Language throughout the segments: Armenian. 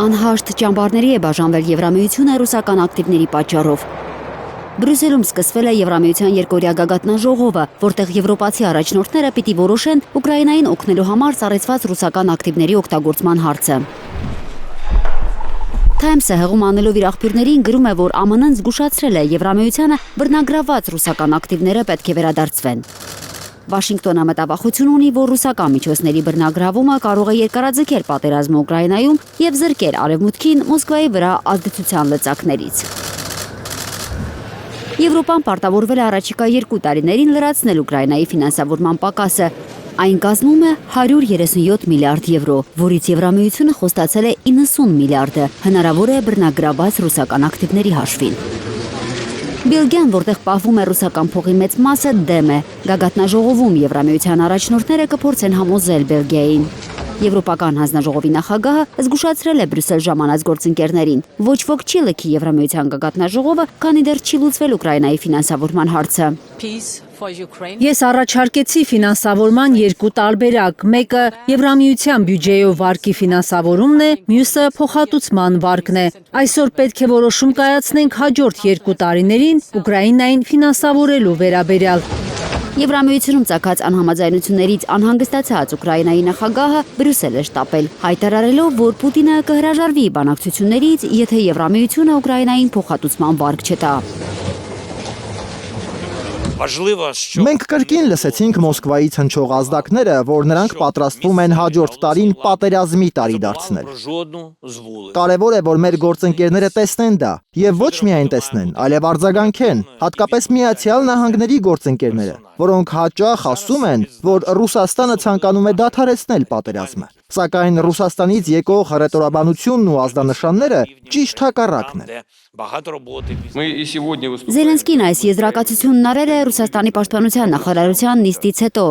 Անհաշտ ճամբարների է բաժանվել Եվրամիությունը ռուսական ակտիվների պատճառով։ Բրյուսելում սկսվել է Եվրամիության երկօրյա գագաթնաժողովը, որտեղ եվրոպացի առաջնորդները պիտի որոշեն Ուկրաինային օգնելու համար սառեցված ռուսական ակտիվների օգտագործման հարցը։ Times-ը հեղում անելով իր աղբյուրներին գրում է, որ ԱՄՆ-ն զգուշացրել է Եվրամիությանը բռնագրաված ռուսական ակտիվները պետք է վերադարձվեն։ Վաշինգտոնը մտավախություն ունի, որ ռուսական միջոցների բռնագրավումը կարող է երկարաձգել պատերազմը Ուկրաինայում եւ զրկել Արևմուտքին Մոսկվայի վրա ազդեցության լծակներից։ Եվրոպան պարտավորվել է առաջիկա 2 տարիներին լրացնել Ուկրաինայի ֆինանսավորման պակասը։ Այն կազմում է 137 միլիարդ եվրո, որից Եվրամիությունը խոստացել է 90 միլիարդը, հնարավոր է բռնագրաված ռուսական ակտիվների հաշվին։ Բելգիան, որտեղ պահվում է ռուսական փողի մեծ մասը, դեմ է։ Գագաթնաժողովում Եվրամիության առաջնորդները կփորձեն համոզել Բելգիային։ Եվրոպական հանձնաժողովի նախագահը զգուշացրել է Բրյուսել ժամանած գործընկերներին։ Ոչ ոք չի լքի Եվրամիության գագաթնաժողովը, քանի դեռ չի լուծվել Ուկրաինայի ֆինանսավորման հարցը։ Ես առաջարկեցի ֆինանսավորման 2 տարբերակ, մեկը Եվրամիության բյուջեով վարկի ֆինանսավորումն է, մյուսը փոխհատուցման վարկն է։ Այսօր պետք է որոշում կայացնենք հաջորդ 2 տարիներին Ուկրաինային ֆինանսավորելու վերաբերյալ։ Եվրամիությունում ծագած անհամաձայնություններից անհանգստացած Ուկրաինայի նախագահը Բրյուսել է շտապել, հայտարարելով, որ Պուտինը կհրաժարվի բանակցություններից, եթե Եվրամիությունը Ուկրաինային փոխհատուցման վարկ չտա։ Մենք կրկին լսեցինք Մոսկվայից հնչող ազդակները, որ նրանք պատրաստվում են հաջորդ տարին պատերազմի տարի դարձնել։ Կարևոր է, որ մեր գործընկերները տեսնեն դա, եւ ոչ միայն տեսնեն, այլև արձագանքեն, հատկապես Միացյալ Նահանգների գործընկերները, որոնք հաճախ ասում են, որ Ռուսաստանը ցանկանում է դադարեցնել պատերազմը։ Սակայն Ռուսաստանից եկող հռետորաբանությունն ու ազդանշանները ճիշտ հակառակն են։ Զելենսկին այս եզրակացությունն արել է Ռուսաստանի պաշտպանության նախարարության նիստից հետո։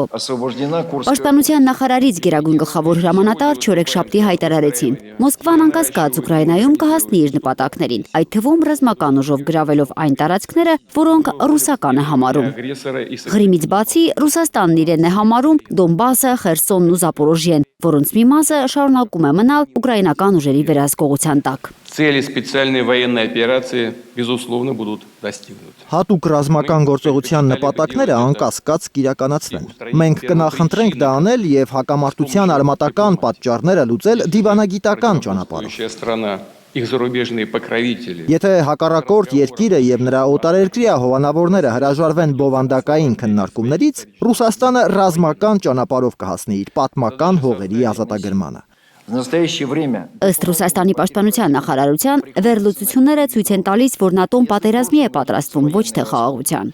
Պաշտպանության նախարարից գերագույն գլխավոր հրամանատար չորեքշաբթի հայտարարեցին. Մոսկվան անկասկած Ուկրաինայում կհասնի իր նպատակներին, այդ թվում ռազմական ուժով գրավելով այն տարածքները, որոնք ռուսական է համարում։ Ղրիմից բացի Ռուսաստանն իրեն է համարում Դոնբասը, Խերսոնն ու Զապորոժիեն, որոնց մի մասը շարունակում է մնալ ուկրաինական ուժերի վերահսկողության տակ։ Цели специальной военной операции, безусловно, будут достигнуты. Հատուկ ռազմական գործողության նպատակները անկասկած կիրականացվեն։ Մենք կնախընտրենք դա անել եւ հակամարտության արմատական պատճառները լուծել դիվանագիտական ճանապարհով։ Եթե հակառակորդ երկիրը եւ նրա օտարերկրյա հովանավորները հրաժարվեն բովանդակային քննարկումներից, Ռուսաստանը ռազմական ճանապարհով կհասնի իր պատմական հողերի ազատագրմանը։ Ըստ Ռուսաստանի պաշտպանության նախարարության, վերլուծությունները ցույց են տալիս, որ ՆԱՏՕ-ն պատերազմի է պատրաստվում, ոչ թե խաղաղության։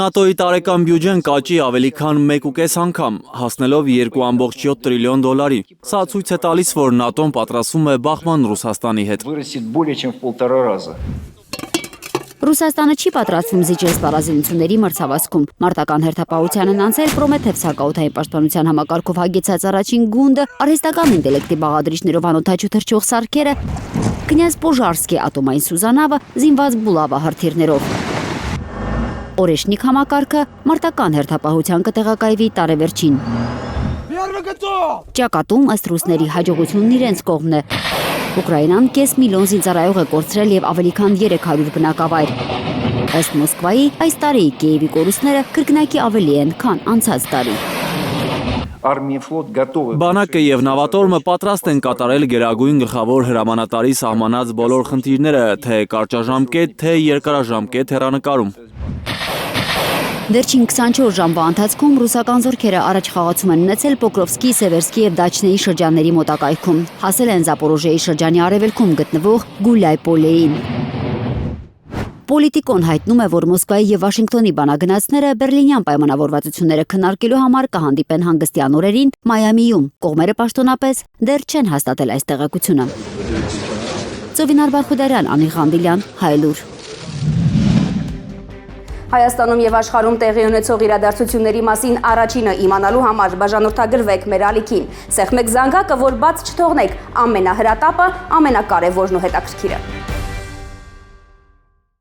ՆԱՏՕ-ի տարեկան բյուջեն կաճի ավելի քան 1.5 անգամ, հասնելով 2.7 տրիլիոն դոլարի։ Սա ցույց է տալիս, որ ՆԱՏՕ-ն պատրաստվում է բախման Ռուսաստանի հետ։ Ռուսաստանը չի պատրաստվում զիջել սպառազինությունների մրցավազքում։ Մարտական հերթապահությանն անցել Պրոմեթև սակաօդային պաշտպանության համակարգով հագեցած առաջին գունդը, արհեստական ինտելեկտի բաղադրիչներով անօդաչու թռչող սարքերը, կնյազ Պոժարսկի ատոմային սուզանավը, զինված Բուլավա հրթիռներով։ Օրեշնիկ համակարգը մարտական հերթապահության կտեղակայվի տարեվերջին։ Ճակատում ըստ ռուսների հաջողությունն իրենց կողմն է։ Ուկրաինան կես միլիոն զինծառայող է կորցրել եւ ավելի քան 300 բնակավայր։ Ըստ Մոսկվայի, այս տարի Կիևի կորուստները կրկնակի ավելի են, քան անցած տարի։ Բանակը եւ Նավատորմը պատրաստ են կատարել գերագույն գլխավոր հրամանատարի սահմանած բոլոր խնդիրները, թե կարճաժամկետ, թե երկարաժամկետ հեռանկարում։ Վերջին 24 ժամվա ընթացքում ռուսական զորքերը առաջխաղացում են ունեցել Պոկրովսկի, Սևերսկի եւ Դաչնեի շրջանների մոտակայքում։ Հասել են Զապորոժիեի շրջանի արևելքում գտնվող Գուլյայպոլեին։ Պոլիտիկոն հայտնում է, որ Մոսկվայի եւ Վաշինգտոնի բանագնացները Բերլինյան պայմանավորվածությունները քննարկելու համար կհանդիպեն հանգստյան օրերին Մայամիում։ Կողմերը պաշտոնապես դեռ չեն հաստատել այս տեղեկությունը։ Ծովինար Բախուդարյան, Անի Ղանդիլյան, Հայլուր։ Հայաստանում եւ աշխարհում տեղի ունեցող իրադարձությունների մասին առաջինը իմանալու համար բաժանորդագրվեք մեր ալիքին։ Սեղմեք զանգակը, որ բաց չթողնեք ամենահրատապը, ամենակարևորն ու հետաքրքիրը։